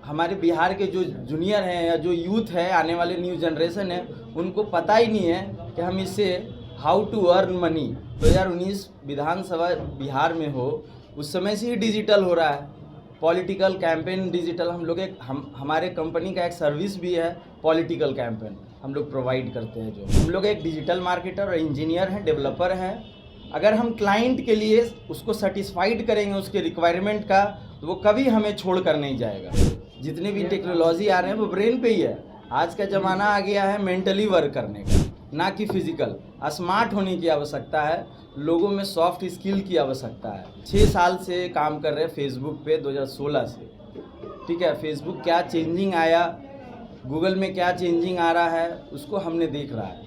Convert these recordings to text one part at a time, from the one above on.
हमारे बिहार के जो जूनियर हैं या जो यूथ है, आने वाले न्यू जनरेशन है, उनको पता ही नहीं है कि हम इससे हाउ टू अर्न मनी। 2019 विधानसभा बिहार में हो, उस समय से ही डिजिटल हो रहा है, पॉलिटिकल कैंपेन डिजिटल। हम लोग हमारे कंपनी का एक सर्विस भी है, पॉलिटिकल कैंपेन हम लोग प्रोवाइड करते हैं। जो हम लोग एक डिजिटल मार्केटर और इंजीनियर हैं, डेवलपर हैं। अगर हम क्लाइंट के लिए उसको सेटिस्फाइड करेंगे उसके रिक्वायरमेंट का, तो वो कभी हमें छोड़ कर नहीं जाएगा। जितने भी टेक्नोलॉजी आ रहे हैं वो ब्रेन पे ही है। आज का ज़माना आ गया है मेंटली वर्क करने का, ना कि फिजिकल। स्मार्ट होने की आवश्यकता है, लोगों में सॉफ्ट स्किल की आवश्यकता है। 6 साल से काम कर रहे हैं फेसबुक पे, 2016 से। ठीक है, फेसबुक क्या चेंजिंग आया, गूगल में क्या चेंजिंग आ रहा है, उसको हमने देख रहा है।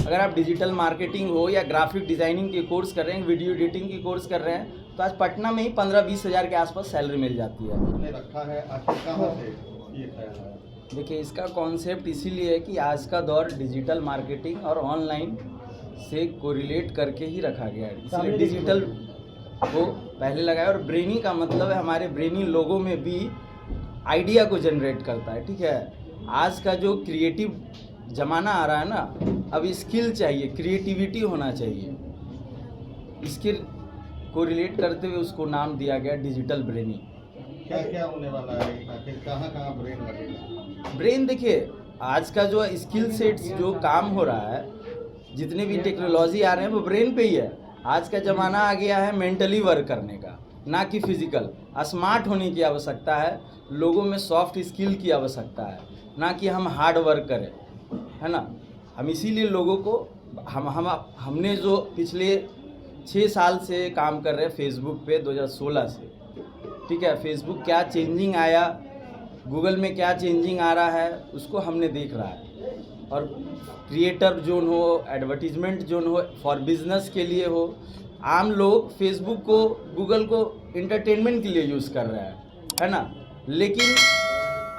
अगर आप डिजिटल मार्केटिंग हो या ग्राफिक डिज़ाइनिंग के कोर्स कर रहे हैं, वीडियो एडिटिंग के कोर्स कर रहे हैं, तो आज पटना में ही 15-20 हज़ार के आसपास सैलरी मिल जाती है। रखा है आखिर कहाँ से ये ख्याल है? देखिए, इसका कॉन्सेप्ट इसीलिए है कि आज का दौर डिजिटल मार्केटिंग और ऑनलाइन से कोरिलेट करके ही रखा गया है, इसलिए डिजिटल को पहले लगाया। और ब्रेनी का मतलब है हमारे ब्रेनी लोगों में भी आइडिया को जनरेट करता है। ठीक है, आज का जो क्रिएटिव ज़माना आ रहा है ना, अब स्किल चाहिए, क्रिएटिविटी होना चाहिए। स्किल को रिलेट करते हुए उसको नाम दिया गया डिजिटल ब्रेनी। क्या क्या होने वाला है आखिर, कहाँ कहाँ ब्रेन लगेगा? ब्रेन देखिए, आज का जो स्किल सेट्स जो काम हो रहा है, जितने भी टेक्नोलॉजी आ रहे हैं वो ब्रेन पे ही है। आज का ज़माना आ गया है मेंटली वर्क करने का, ना कि फिजिकल। स्मार्ट होने की आवश्यकता है, लोगों में सॉफ्ट स्किल की आवश्यकता है, ना कि हम हार्ड वर्क करें, है ना। हम इसीलिए लोगों को हमने जो पिछले 6 साल से काम कर रहे हैं फेसबुक पे, 2016 से। ठीक है, फेसबुक क्या चेंजिंग आया, गूगल में क्या चेंजिंग आ रहा है, उसको हमने देख रहा है। और क्रिएटर जोन हो, एडवर्टीजमेंट जोन हो, फॉर बिजनेस के लिए हो, आम लोग फेसबुक को, गूगल को इंटरटेनमेंट के लिए यूज़ कर रहे हैं, है ना। लेकिन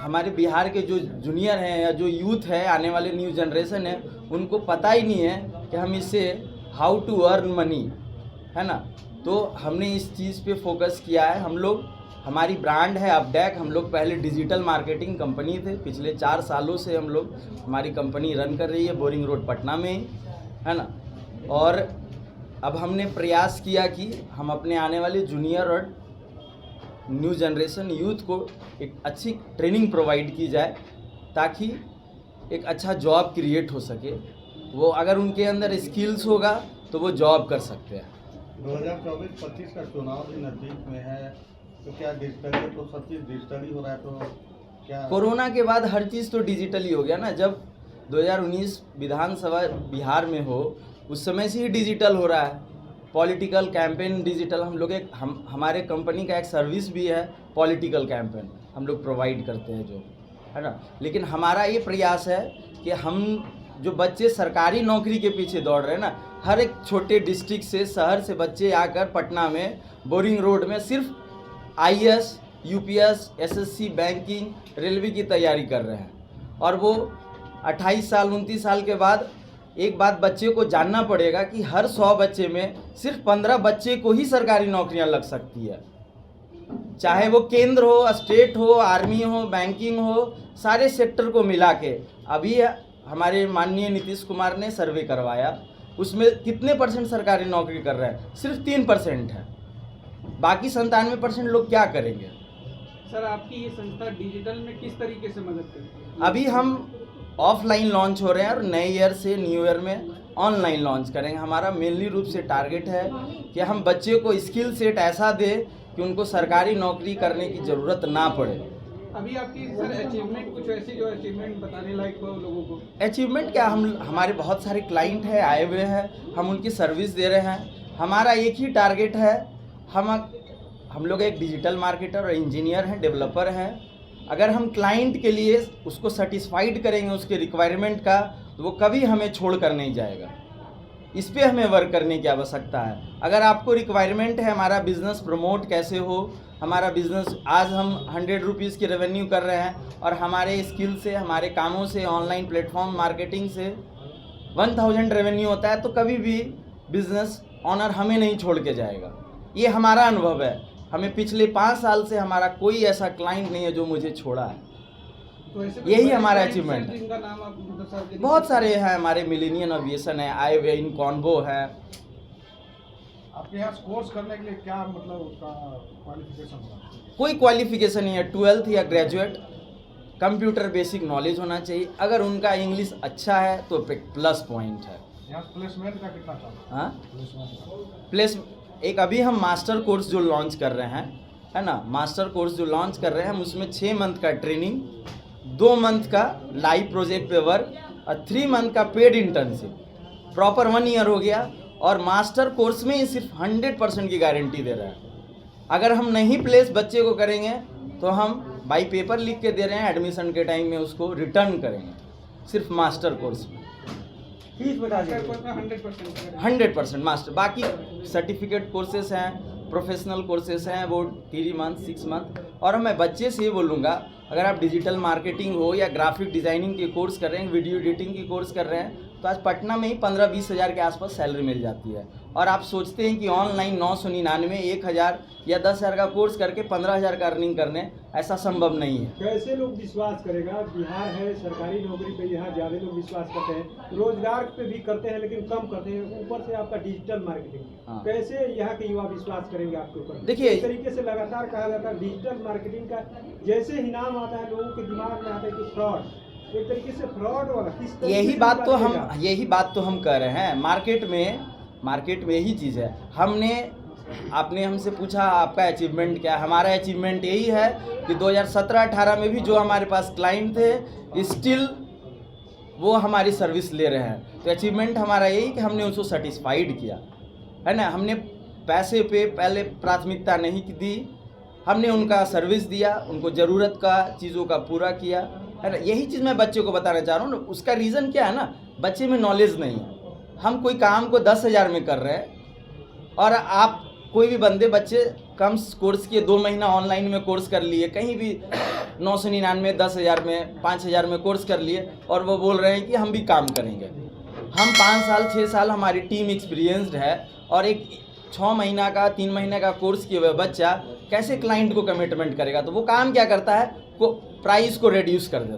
हमारे बिहार के जो जूनियर हैं या जो यूथ है, आने वाले न्यू जनरेशन है, उनको पता ही नहीं है कि हम इससे हाउ टू अर्न मनी, है ना। तो हमने इस चीज़ पे फोकस किया है। हम लोग, हमारी ब्रांड है अपडेक। हम लोग पहले डिजिटल मार्केटिंग कंपनी थे, पिछले 4 सालों से हम लोग, हमारी कंपनी रन कर रही है बोरिंग रोड पटना में ही, है ना। और अब हमने प्रयास किया कि हम अपने आने वाले जूनियर और न्यू जनरेशन यूथ को एक अच्छी ट्रेनिंग प्रोवाइड की जाए, ताकि एक अच्छा जॉब क्रिएट हो सके। वो अगर उनके अंदर स्किल्स होगा तो वो जॉब कर सकते हैं। 2024-25 का चुनाव भी नज़दीक में है, तो क्या डिजिटली, तो सब चीज़ डिजिटली हो रहा है, तो क्या कोरोना के बाद हर चीज़ तो डिजिटली हो गया ना। जब 2019 विधानसभा बिहार में हो, उस समय से ही डिजिटल हो रहा है, पॉलिटिकल कैंपेन डिजिटल। हम लोग हमारे कंपनी का एक सर्विस भी है, पॉलिटिकल कैंपेन हम लोग प्रोवाइड करते हैं, जो है ना। लेकिन हमारा ये प्रयास है कि हम जो बच्चे सरकारी नौकरी के पीछे दौड़ रहे हैं ना, हर एक छोटे डिस्ट्रिक्ट से, शहर से बच्चे आकर पटना में बोरिंग रोड में सिर्फ IAS, UPS, SSC, banking, railway की तैयारी कर रहे हैं। और वो 28 साल 29 साल के बाद एक बात बच्चे को जानना पड़ेगा कि हर 100 बच्चे में सिर्फ 15 बच्चे को ही सरकारी नौकरियां लग सकती है। चाहे वो केंद्र हो, स्टेट हो, आर्मी हो, बैंकिंग हो, सारे सेक्टर को मिला के। अभी हमारे माननीय नीतीश कुमार ने सर्वे करवाया, उसमें कितने % सरकारी नौकरी कर रहे हैं? सिर्फ 3% है। बाकी 97% लोग क्या करेंगे? सर, आपकी ये संस्था डिजिटल में किस तरीके से मदद करती है? अभी हम ऑफलाइन लॉन्च हो रहे हैं और नए ईयर से न्यू ईयर में ऑनलाइन लॉन्च करेंगे। हमारा मेनली रूप से टारगेट है कि हम बच्चे को स्किल सेट ऐसा दें कि उनको सरकारी नौकरी करने की ज़रूरत ना पड़े। अभी आपकी सर अचीवमेंट कुछ ऐसी जो अचीवमेंट बताने लायक हो लोगों को? अचीवमेंट क्या, हमारे बहुत सारे क्लाइंट हैं, आए हुए हैं, हम उनकी सर्विस दे रहे हैं। हमारा एक ही टारगेट है, हम लोग एक डिजिटल मार्केटर और इंजीनियर हैं, डेवलपर हैं। अगर हम क्लाइंट के लिए उसको सेटिस्फाइड करेंगे उसके रिक्वायरमेंट का, तो वो कभी हमें छोड़ कर नहीं जाएगा। इस पे हमें वर्क करने की आवश्यकता है। अगर आपको रिक्वायरमेंट है हमारा बिज़नेस प्रमोट कैसे हो, हमारा बिज़नेस आज हम 100 रुपीज़ की रेवेन्यू कर रहे हैं और हमारे स्किल से, हमारे कामों से, ऑनलाइन प्लेटफॉर्म मार्केटिंग से 1000 रेवेन्यू होता है, तो कभी भी बिज़नेस ऑनर हमें नहीं छोड़ के जाएगा। ये हमारा अनुभव है हमें पिछले 5 साल से हमारा कोई ऐसा क्लाइंट नहीं है जो मुझे छोड़ा है। तो ऐसे यही बड़े हमारा clients achievement हैं है। जिनका नाम आप बता दीजिए। बहुत सारे हैं, हमारे मिलेनियम एविएशन है, आईवे इन कॉन्वो है। आपके यहाँ कोर्स करने के लिए क्या मतलब उसका क्वालिफिकेशन होगा? कोई क्वालिफिकेशन नहीं है, 12th या ग्रेजुएट, कंप्यूटर बेसिक नॉलेज होना चाहिए। अगर उनका इंग्लिश अच्छा है तो प्लस पॉइंट है। यहाँ प्लेसमेंट का कितना चार्ज? हाँ, प्लेसमेंट का प्लेस एक अभी हम मास्टर कोर्स जो लॉन्च कर रहे हैं, है ना, मास्टर कोर्स जो लॉन्च कर रहे हैं हम उसमें 6 मंथ का ट्रेनिंग, 2 मंथ का लाइव प्रोजेक्ट पे वर्क और 3 मंथ का पेड इंटर्नशिप, प्रॉपर 1 ईयर हो गया। और मास्टर कोर्स में ही सिर्फ 100% की गारंटी दे रहा है। अगर हम नहीं प्लेस बच्चे को करेंगे तो हम बाई पेपर लिख के दे रहे हैं, एडमिशन के टाइम में उसको रिटर्न करेंगे, सिर्फ मास्टर कोर्स में। फीस बता दीजिए। 100%। 100% मास्टर। बाकी सर्टिफिकेट कोर्सेज हैं, प्रोफेशनल कोर्सेज हैं, वो 3 मंथ 6 मंथ। और मैं बच्चे से ये बोलूँगा, अगर आप डिजिटल मार्केटिंग हो या ग्राफिक डिज़ाइनिंग के कोर्स कर रहे हैं, वीडियो एडिटिंग की कोर्स कर रहे हैं, तो आज पटना में ही 15-20 हज़ार के आसपास सैलरी मिल जाती है। और आप सोचते हैं कि ऑनलाइन 999, 1000 या 10,000 का कोर्स करके 15,000 का अर्निंग करने, ऐसा संभव नहीं है। कैसे लोग विश्वास करेगा? बिहार है, सरकारी नौकरी पे यहाँ ज़्यादा लोग विश्वास करते हैं, रोजगार पे भी करते हैं लेकिन कम करते हैं, ऊपर से आपका डिजिटल मार्केटिंग। हाँ। कैसे यहाँ के युवा विश्वास करेंगे आपके ऊपर? देखिए- इस तरीके से लगातार कहा जाता है डिजिटल मार्केटिंग का, जैसे ही नाम आता है लोगों के दिमाग में आता है कि फ्रॉड, एक तरीके से फ्रॉड वाला। किस तरीके यही से बात तो निकालेगा? यही बात तो हम कह रहे हैं। मार्केट में यही चीज़ है। आपने हमसे पूछा आपका अचीवमेंट क्या है। हमारा अचीवमेंट यही है कि 2017-18 में भी जो हमारे पास क्लाइंट थे स्टिल वो हमारी सर्विस ले रहे हैं। तो अचीवमेंट हमारा यही कि हमने उसको सेटिस्फाइड किया, है ना। हमने पैसे पे पहले प्राथमिकता नहीं दी, हमने उनका सर्विस दिया, उनको ज़रूरत का चीज़ों का पूरा किया, है ना। यही चीज़ मैं बच्चों को बताना चाह रहा हूँ ना। उसका रीज़न क्या है ना, बच्चे में नॉलेज नहीं है। हम कोई काम को 10,000 में कर रहे हैं और आप कोई भी बच्चे कम कोर्स किए, 2 महीना ऑनलाइन में कोर्स कर लिए, कहीं भी 999, 10,000 में, 5,000 में कोर्स कर लिए और वो बोल रहे हैं कि हम भी काम करेंगे। हम 5 साल 6 साल हमारी टीम एक्सपीरियंस्ड है और एक 6 महीना का 3 महीने का कोर्स किए हुए बच्चा कैसे क्लाइंट को कमिटमेंट करेगा। तो वो काम क्या करता है, को प्राइस को रिड्यूस कर देता है।